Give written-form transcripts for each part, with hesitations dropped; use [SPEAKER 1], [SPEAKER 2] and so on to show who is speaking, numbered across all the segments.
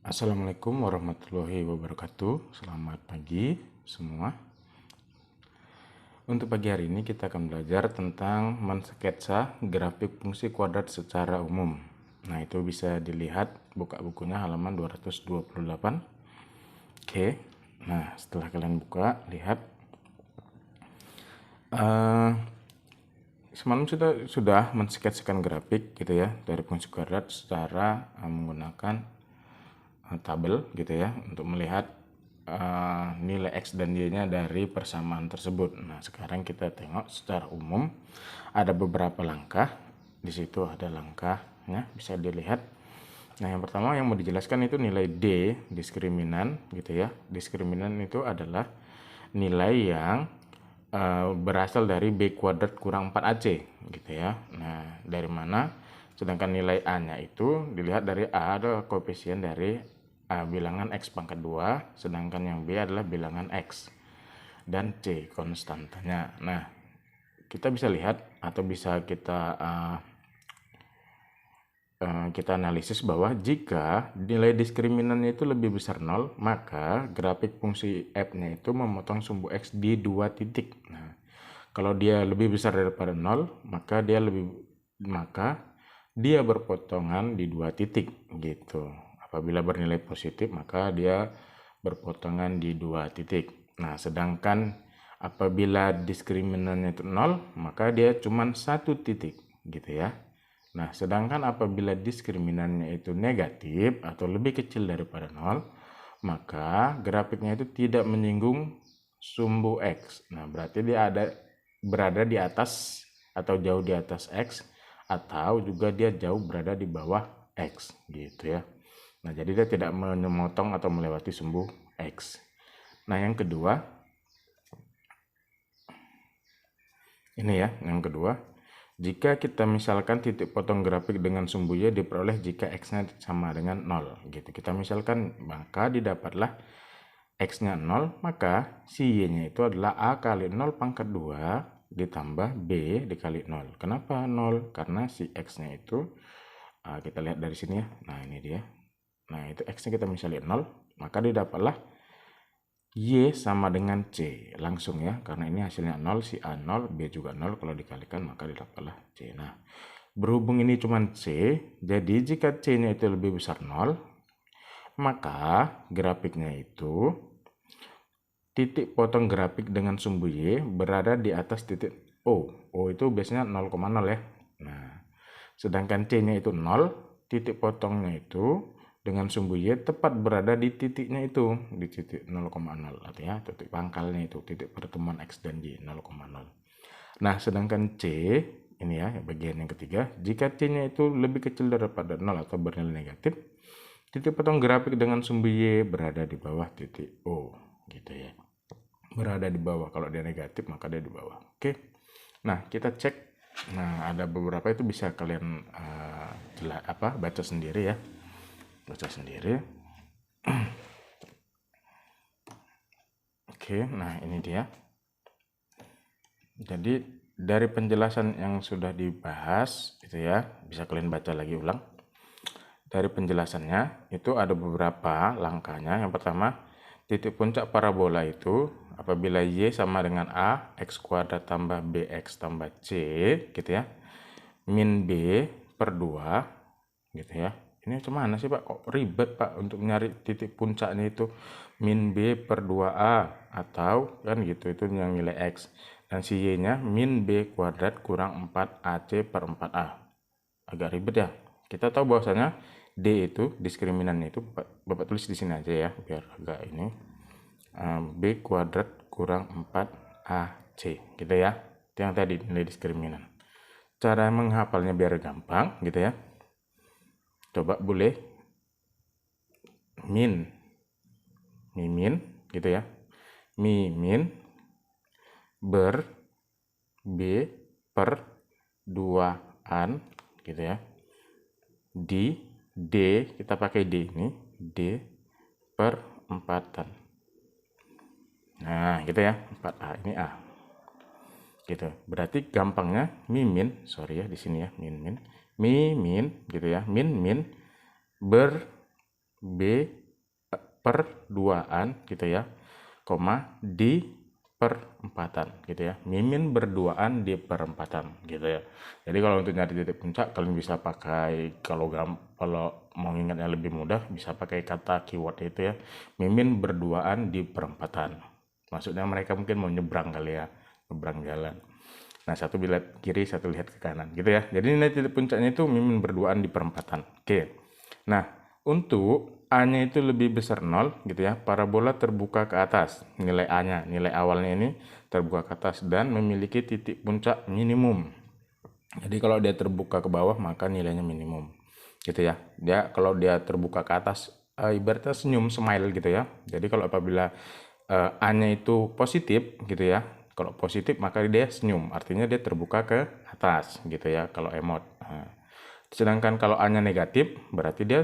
[SPEAKER 1] Assalamualaikum warahmatullahi wabarakatuh. Selamat pagi semua. Untuk pagi hari ini kita akan belajar tentang mensketsa grafik fungsi kuadrat secara umum. Nah, itu bisa dilihat buka bukunya halaman 228. Oke. Nah, setelah kalian buka, lihat semalam sudah mensketsakan grafik gitu ya dari fungsi kuadrat secara menggunakan tabel gitu ya untuk melihat nilai X dan Y-nya dari persamaan tersebut. Nah, sekarang kita tengok secara umum ada beberapa langkah. Di situ ada langkahnya bisa dilihat. Nah, yang pertama yang mau dijelaskan itu nilai D diskriminan gitu ya. Diskriminan itu adalah nilai yang berasal dari B kuadrat kurang 4AC gitu ya. Nah, dari mana? Sedangkan nilai A-nya itu dilihat dari A ada koefisien dari bilangan X pangkat 2, sedangkan yang B adalah bilangan X. Dan C konstantanya. Nah, kita bisa lihat atau bisa kita analisis bahwa jika nilai diskriminannya itu lebih besar 0, maka grafik fungsi f-nya itu memotong sumbu X di 2 titik. Nah, kalau dia lebih besar daripada 0, maka dia berpotongan di 2 titik gitu. Apabila bernilai positif, maka dia berpotongan di 2 titik. Nah, sedangkan apabila diskriminannya itu 0, maka dia cuma 1 titik gitu ya. Nah, sedangkan apabila diskriminannya itu negatif atau lebih kecil daripada 0, maka grafiknya itu tidak menyinggung sumbu X. Nah, berarti dia berada di atas atau jauh di atas X, atau juga dia jauh berada di bawah X gitu ya. Nah, jadi dia tidak memotong atau melewati sumbu X. Nah, yang kedua, ini ya, yang kedua, jika kita misalkan titik potong grafik dengan sumbu Y diperoleh jika X-nya sama dengan 0 gitu. Kita misalkan maka didapatlah X-nya 0, maka si Y-nya itu adalah A kali 0 pangkat 2 ditambah B dikali 0. Kenapa 0? Karena si X-nya itu kita lihat dari sini ya. Nah, ini dia. Nah, itu X-nya kita misalnya 0, maka didapatlah Y sama dengan C langsung ya, karena ini hasilnya 0, si A 0, B juga 0, kalau dikalikan maka didapatlah C. Nah, berhubung ini cuma C, jadi jika C-nya itu lebih besar 0, maka grafiknya itu titik potong grafik dengan sumbu Y berada di atas titik O. O itu biasanya 0,0 ya. Nah, sedangkan C-nya itu 0, titik potongnya itu dengan sumbu Y tepat berada di titiknya itu, di titik 0,0, artinya titik pangkalnya itu, titik pertemuan X dan Y 0,0. Nah, sedangkan C, ini ya bagian yang ketiga, jika C-nya itu lebih kecil daripada 0 atau bernilai negatif, titik potong grafik dengan sumbu Y berada di bawah titik O, gitu ya. Berada di bawah, kalau dia negatif maka dia di bawah. Oke. Nah, kita cek. Nah, ada beberapa itu bisa kalian baca sendiri ya. Baca sendiri. Oke, nah ini dia. Jadi dari penjelasan yang sudah dibahas itu ya, bisa kalian baca lagi ulang. Dari penjelasannya itu ada beberapa langkahnya. Yang pertama, titik puncak parabola itu apabila Y sama dengan A, X kuadrat tambah BX tambah C gitu ya, min B per 2 gitu ya. Ini gimana sih Pak, kok ribet Pak untuk nyari titik puncaknya itu min B per 2A atau kan gitu, itu yang nilai X, dan si Y nya min B kuadrat kurang 4AC per 4A. Agak ribet ya. Kita tahu bahwasanya D itu diskriminannya itu Bapak tulis di sini aja ya biar agak ini, B kuadrat kurang 4AC gitu ya. Itu yang tadi nilai diskriminan. Cara menghafalnya biar gampang gitu ya. Coba boleh mimin gitu ya. Mimin ber B per 2an gitu ya. Di D, kita pakai D ini, D per 4an. Nah, gitu ya, 4A, ini A. Gitu. Berarti gampangnya mimin, sorry ya di sini ya, mimin gitu ya, min ber B per 2-an gitu ya, koma di perempatan gitu ya, mimin berduaan di perempatan gitu ya. Jadi kalau untuk nyari titik puncak kalian bisa pakai, kalau mau ingatnya lebih mudah bisa pakai kata keyword itu ya, mimin berduaan di perempatan. Maksudnya mereka mungkin mau nyebrang kali ya, nyebrang jalan. Nah, satu lihat kiri, satu lihat ke kanan gitu ya. Jadi ini titik puncaknya itu mimin berduaan di perempatan. Oke. Nah, untuk A-nya itu lebih besar 0 gitu ya, parabola terbuka ke atas. Nilai A-nya, nilai awalnya ini terbuka ke atas dan memiliki titik puncak minimum. Jadi kalau dia terbuka ke bawah maka nilainya minimum. Gitu ya. Kalau dia terbuka ke atas ibaratnya senyum, smile gitu ya. Jadi kalau apabila A-nya itu positif gitu ya. Kalau positif maka dia senyum, artinya dia terbuka ke atas gitu ya kalau emot. Nah, sedangkan kalau A-nya negatif berarti dia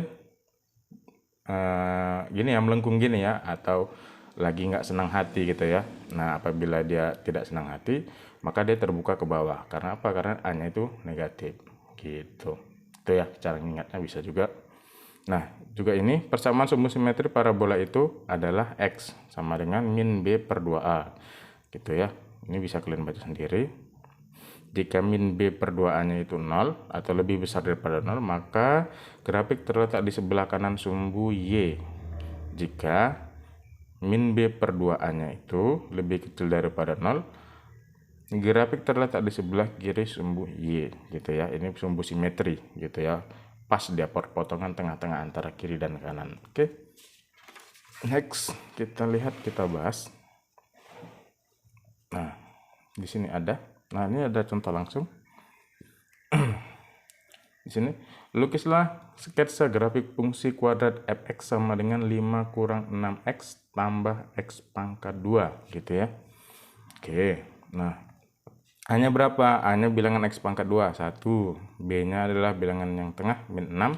[SPEAKER 1] gini ya, melengkung gini ya, atau lagi nggak senang hati gitu ya. Nah, apabila dia tidak senang hati maka dia terbuka ke bawah. Karena apa? Karena A-nya itu negatif gitu. Itu ya cara ingatnya, bisa juga. Nah, juga ini persamaan sumbu simetri parabola itu adalah X sama dengan min B per 2A gitu ya. Ini bisa kalian baca sendiri. Jika min B per 2A-nya itu 0 atau lebih besar daripada 0, maka grafik terletak di sebelah kanan sumbu Y. Jika min B per 2A-nya itu lebih kecil daripada 0, grafik terletak di sebelah kiri sumbu Y gitu ya. Ini sumbu simetri gitu ya. Pas dia perpotongan tengah-tengah antara kiri dan kanan. Oke. Next, kita lihat, kita bahas. Nah, di sini ada. Nah, ini ada contoh langsung. Di sini, lukislah sketsa grafik fungsi kuadrat fx sama dengan 5 kurang 6x tambah x pangkat 2 gitu ya. Oke, nah A-nya berapa? A-nya bilangan x pangkat 2, 1. B-nya adalah bilangan yang tengah, min 6.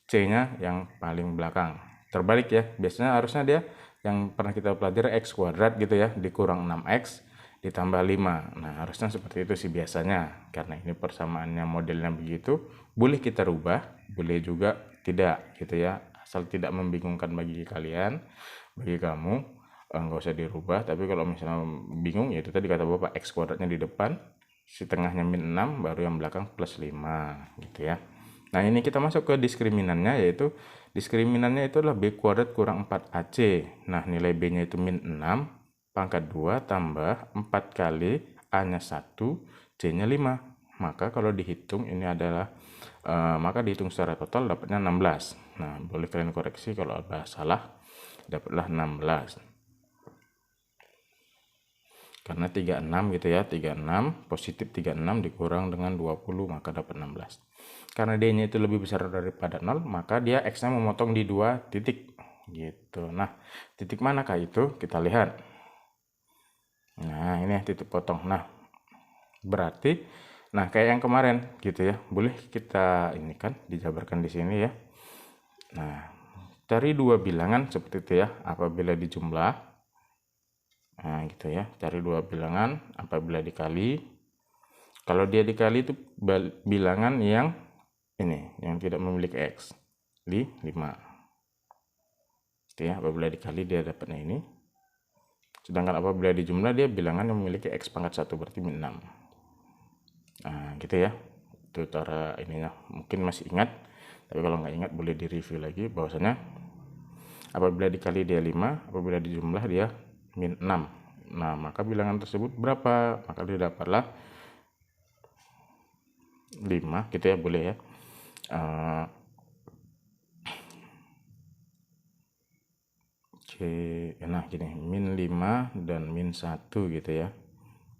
[SPEAKER 1] C-nya yang paling belakang. Terbalik ya, biasanya harusnya dia yang pernah kita pelajari x kuadrat gitu ya, dikurang 6x ditambah 5. Nah, harusnya seperti itu sih biasanya. Karena ini persamaannya modelnya begitu, boleh kita rubah, boleh juga tidak gitu ya. Asal tidak membingungkan bagi kalian, bagi kamu, nggak usah dirubah. Tapi kalau misalnya bingung, ya itu tadi kata Bapak, x kuadratnya di depan, si tengahnya min 6, baru yang belakang plus 5 gitu ya. Nah, ini kita masuk ke diskriminannya, yaitu diskriminannya itu adalah B kuadrat kurang 4AC. Nah, nilai B-nya itu min 6 pangkat 2 tambah 4 kali A-nya 1, C-nya 5. Maka kalau dihitung ini adalah maka dihitung secara total dapatnya 16. Nah, boleh kalian koreksi kalau ada salah, dapatlah 16. Karena 36 gitu ya, 36 positif 36 dikurang dengan 20 maka dapat 16. Karena D-nya itu lebih besar daripada 0, maka dia X-nya memotong di 2 titik gitu. Nah, titik manakah itu? Kita lihat. Nah, ini titik potong. Nah, berarti kayak yang kemarin gitu ya. Boleh kita ini kan dijabarkan di sini ya. Nah, cari dua bilangan seperti itu ya. Apabila dijumlah, nah gitu ya, cari dua bilangan apabila dikali. Kalau dia dikali itu bilangan yang ini, yang tidak memiliki X, di 5. Gitu ya, apabila dikali dia dapatnya ini. Sedangkan apabila dijumlah dia bilangan yang memiliki X pangkat 1, berarti min 6. Nah, gitu ya. Itu cara ininya. Mungkin masih ingat, tapi kalau nggak ingat boleh direview lagi bahwasanya apabila dikali dia 5, apabila dijumlah dia min 6. Nah, maka bilangan tersebut berapa? Maka dia dapatlah 5 gitu ya, boleh ya. Oke, nah gini, min 5 dan min 1 gitu ya.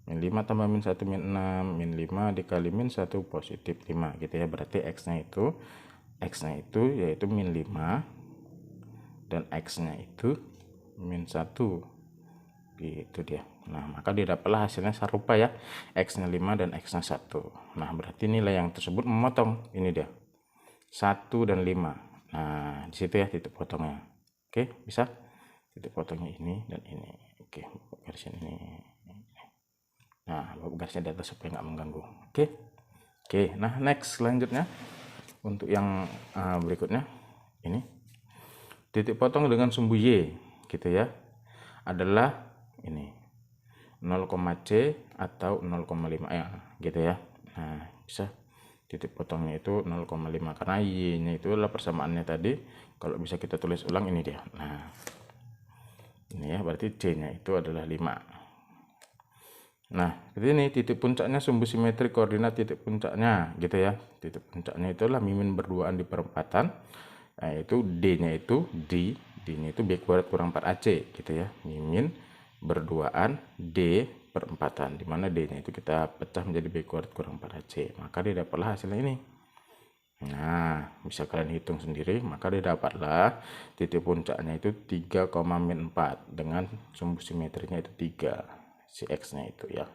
[SPEAKER 1] Min 5 tambah min 1 min 6, min 5 dikali min 1 positif 5 gitu ya. Berarti X-nya itu yaitu min 5 dan X-nya itu min 1 gitu dia. Nah, maka didapatlah hasilnya serupa ya, X-nya 5 dan X-nya 1. Nah, berarti nilai yang tersebut memotong, ini dia, 1 dan 5. Nah, disitu ya titik potongnya. Oke, bisa titik potongnya ini dan ini. Oke, garisnya ini. Nah, garisnya di atas supaya nggak mengganggu. Oke, nah next selanjutnya untuk yang berikutnya ini titik potong dengan sumbu Y gitu ya adalah ini 0,C atau 0,5 ya gitu ya. Nah bisa titik potongnya itu 0,5 karena Y-nya itu adalah persamaannya tadi. Kalau bisa kita tulis ulang ini dia. Nah ini ya berarti C-nya itu adalah 5. Nah seperti ini titik puncaknya sumbu simetri koordinat titik puncaknya gitu ya. Titik puncaknya itulah mimin berduaan di perempatan. Nah itu D-nya itu D-nya itu B kuadrat kurang 4AC gitu ya. Mimin berduaan D perempatan, dimana D-nya itu kita pecah menjadi B kuadrat kurang 4AC, maka didapatlah hasilnya ini. Nah bisa kalian hitung sendiri, maka didapatlah titik puncaknya itu 3, min 4 dengan sumbu simetrinya itu 3, si X nya itu ya.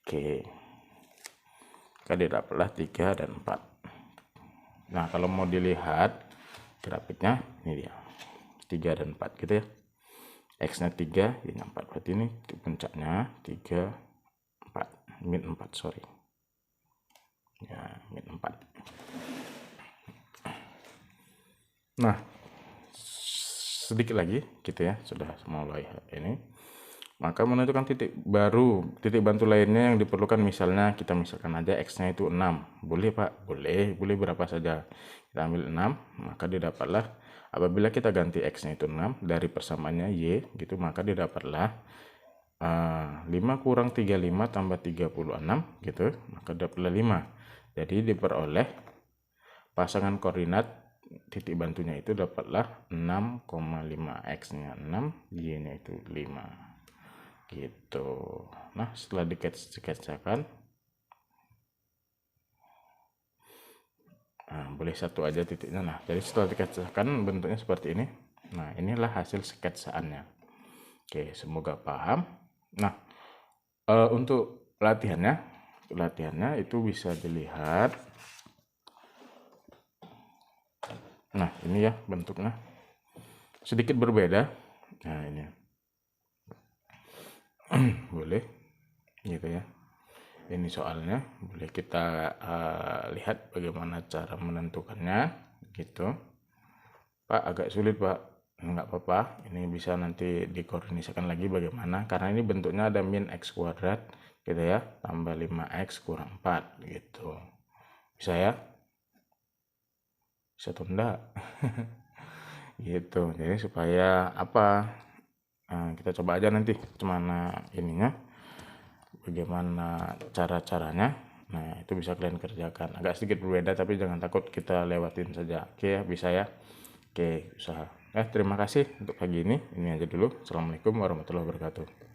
[SPEAKER 1] Oke, maka didapatlah 3 dan 4. Nah kalau mau dilihat grafiknya ini dia 3 dan 4 gitu ya. X nya 3, Y nya 4, berarti ini puncaknya 3, 4, min 4 sorry ya, min 4. Nah sedikit lagi gitu ya, sudah mulai ini, maka menentukan titik baru, titik bantu lainnya yang diperlukan. Misalnya kita misalkan aja X nya itu 6, boleh Pak, boleh berapa saja, kita ambil 6, maka didapatlah apabila kita ganti X nya itu 6 dari persamaannya Y gitu, maka didapatlah 5 kurang 35 tambah 36 gitu, maka dapatlah 5. Jadi diperoleh pasangan koordinat titik bantunya itu dapatlah 6,5, X nya 6, Y nya itu 5 gitu. Nah setelah diketsakan, boleh satu aja titiknya. Nah jadi setelah diketsakan bentuknya seperti ini. Nah inilah hasil sketsaannya. Oke, semoga paham. Nah untuk latihannya itu bisa dilihat. Nah ini ya bentuknya sedikit berbeda. Nah ini boleh gitu ya, ini soalnya boleh kita lihat bagaimana cara menentukannya gitu. Pak agak sulit Pak, nggak apa-apa, ini bisa nanti dikoordinasikan lagi bagaimana, karena ini bentuknya ada min X kuadrat gitu ya tambah 5X kurang 4 gitu. Bisa ya, bisa atau enggak gitu. Jadi supaya apa, kita coba aja nanti gimana ininya, bagaimana cara-caranya. Nah itu bisa kalian kerjakan, agak sedikit berbeda tapi jangan takut, kita lewatin saja. Oke ya, bisa ya. Oke, usaha. Terima kasih untuk pagi ini aja dulu. Assalamualaikum warahmatullahi wabarakatuh.